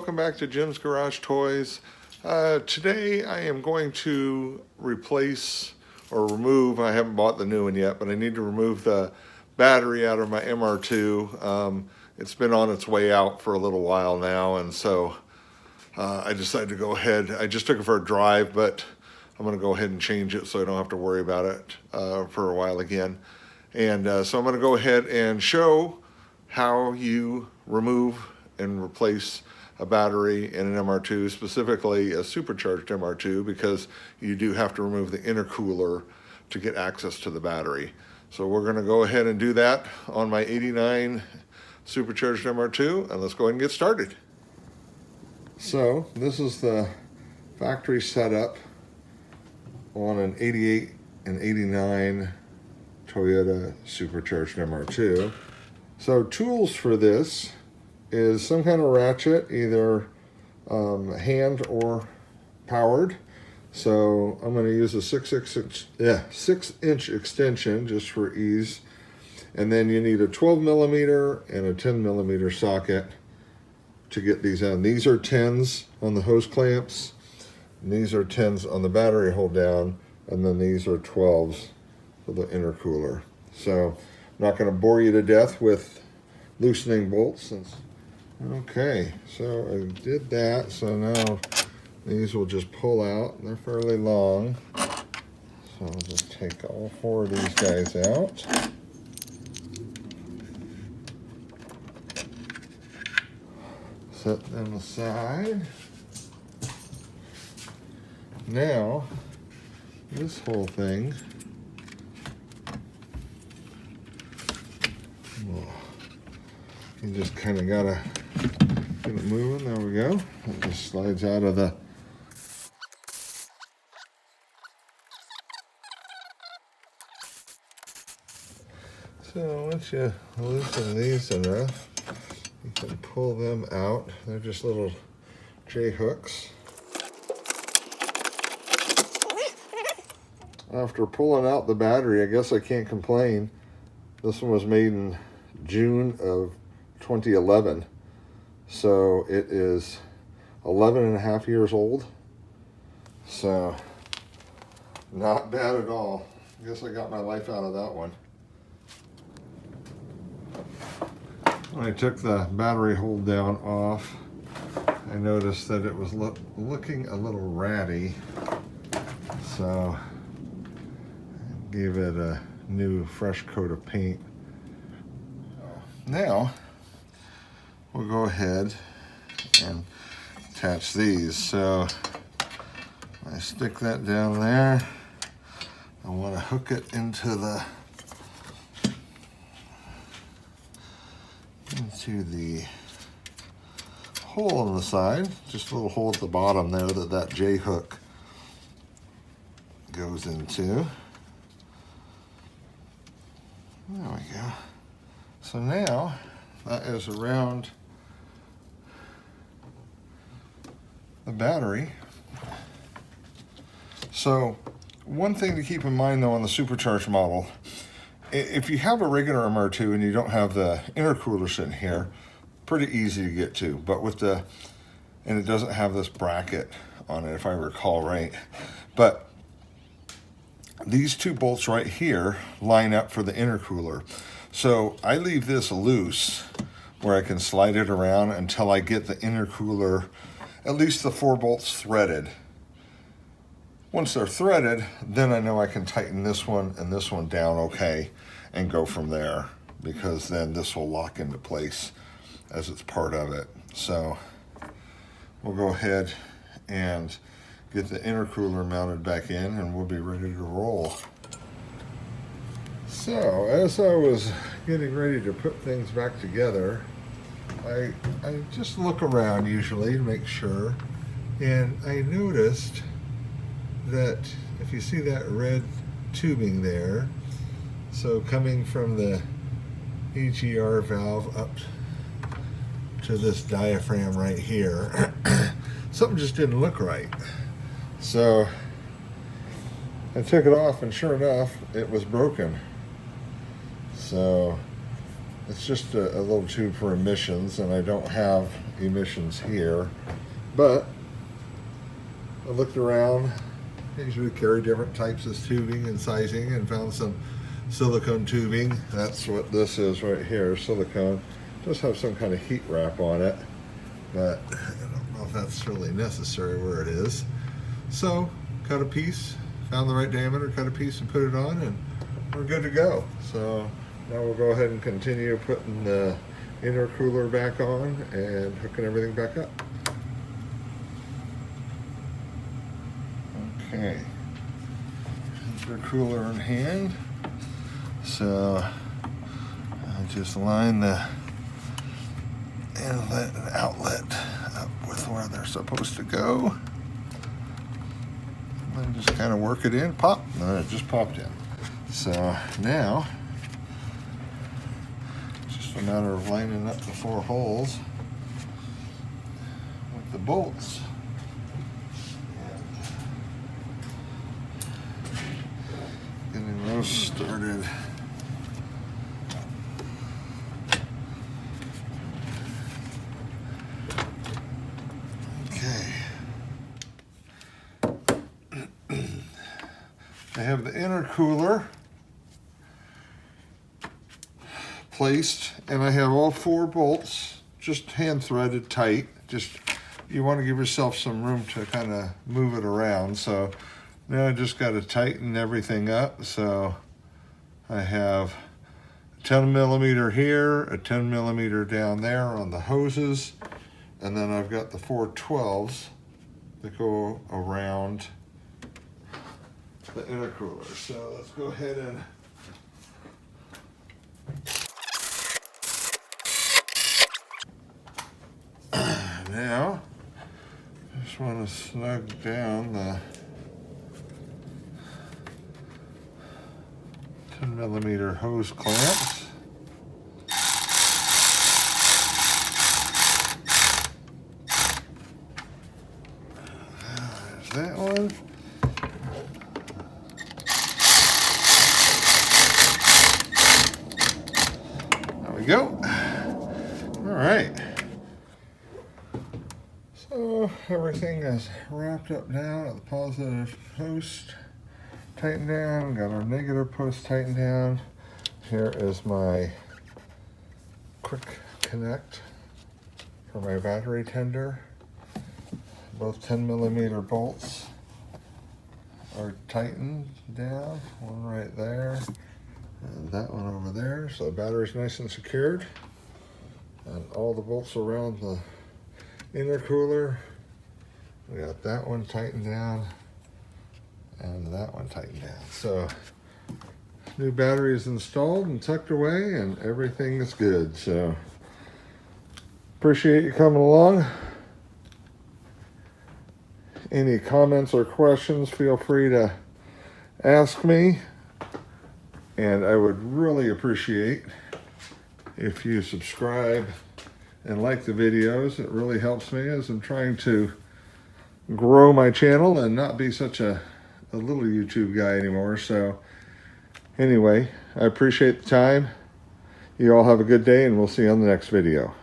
welcome back to Jim's Garage Toys. Today I am going to replace or remove, I haven't bought the new one yet, but I need to remove the battery out of my MR2. It's been on its way out for a little while now, and so I decided to go ahead. I just took it for a drive, but I'm going to go ahead and change it so I don't have to worry about it for a while again. And so I'm going to go ahead and show how you remove and replace a battery in an MR2, specifically a supercharged MR2, because you do have to remove the intercooler to get access to the battery. So we're going to go ahead and do that on my 89 supercharged MR2, and let's go ahead and get started. So this is the factory setup on an 88 and 89 Toyota supercharged MR2. So tools for this is some kind of ratchet, either hand or powered. So I'm going to use a 6-inch extension just for ease. And then you need a 12 millimeter and a 10 millimeter socket to get these in. These are 10s on the hose clamps, and these are 10s on the battery hold down, and then these are 12s for the intercooler. So I'm not going to bore you to death with loosening bolts. Okay, so I did that, so now these will just pull out. They're fairly long, so I'll just take all 4 of these guys out. Set them aside. Now, this whole thing, you just kind of gotta get it moving. There we go. It just slides out of the So once you loosen these enough, you can pull them out. They're just little J-hooks. After pulling out the battery, I guess I can't complain. This one was made in June of 2011. So it is 11 and a half years old. So not bad at all. I guess I got my life out of that one. When I took the battery hold down off, I noticed that it was looking a little ratty. So I gave it a new fresh coat of paint. Now we'll go ahead and attach these. So I stick that down there. I want to hook it into the hole on the side, just a little hole at the bottom there that J-hook goes into. There we go. So now that is around the battery. So one thing to keep in mind though on the supercharged model, if you have a regular MR2 and you don't have the intercooler sitting here, pretty easy to get to. But and it doesn't have this bracket on it if I recall right. But these 2 bolts right here line up for the intercooler. So I leave this loose where I can slide it around until I get the intercooler, at least the 4 bolts threaded. Once they're threaded, then I know I can tighten this one and this one down okay and go from there, because then this will lock into place as it's part of it. So we'll go ahead and get the intercooler mounted back in and we'll be ready to roll. So as I was getting ready to put things back together, I just look around usually to make sure, and I noticed that if you see that red tubing there, so coming from the EGR valve up to this diaphragm right here, something just didn't look right. So I took it off and sure enough, it was broken. So It's just a little tube for emissions, and I don't have emissions here. But I looked around. I usually carry different types of tubing and sizing, and found some silicone tubing. That's what this is right here, silicone. It does have some kind of heat wrap on it, but I don't know if that's really necessary where it is. So cut a piece, found the right diameter, cut a piece and put it on, and we're good to go. So now we'll go ahead and continue putting the intercooler back on and hooking everything back up. Okay, intercooler in hand. So I just line the inlet and outlet up with where they're supposed to go. And then just kind of work it in, pop, and it just popped in. So now, it's just a matter of lining up the 4 holes with the bolts. Getting those started. Okay. I have the intercooler placed, and I have all 4 bolts just hand threaded tight. Just, you want to give yourself some room to kind of move it around. So now I just got to tighten everything up. So I have a 10 millimeter here, a 10 millimeter down there on the hoses, and then I've got the 4 12s that go around the intercooler. So let's go ahead and now I just want to snug down the 10 millimeter hose clamps. There's that one. Go. All right. So everything is wrapped up now at the positive post, tightened down, got our negative post tightened down. Here is my quick connect for my battery tender. Both 10 millimeter bolts are tightened down, one right there. And that one over there, so the battery's nice and secured. And all the bolts around the intercooler. We got that one tightened down and that one tightened down. So new battery is installed and tucked away, and everything is good. So appreciate you coming along. Any comments or questions, feel free to ask me. And I would really appreciate if you subscribe and like the videos. It really helps me as I'm trying to grow my channel and not be such a little YouTube guy anymore. So anyway, I appreciate the time. You all have a good day, and we'll see you on the next video.